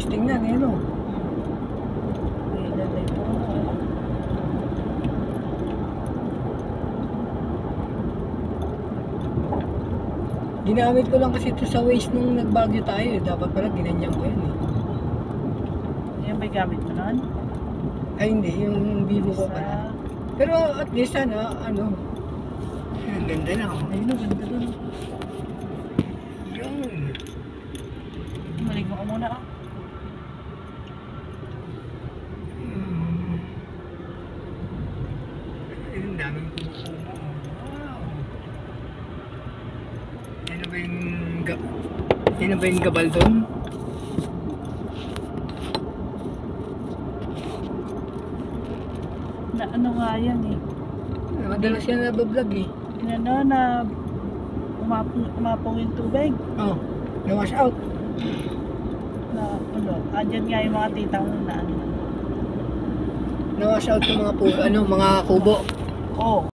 Linis tingnan eh, no? Ginamit ko lang kasi ito sa Waze nung nagbagyo tayo. Dapat pala ginanyan ko yan eh. Yan ba gamit mo nun? Ay hindi, yung Vivo ko pala. Pero at least sana, ano, ang ganda na oh. Ayun, ganda dun. Yun. Maligo ka muna ah. Ang daming kumukuha. Wow. Yan ba yung gabal doon? Na ano nga yan eh. Madalas yan nabablog eh. Ano na umapong yung tubig. Oh, na-wash out. Na ano, andyan nga yung mga tita mo na ano. Na-wash out yung mga mga kubo. Oo.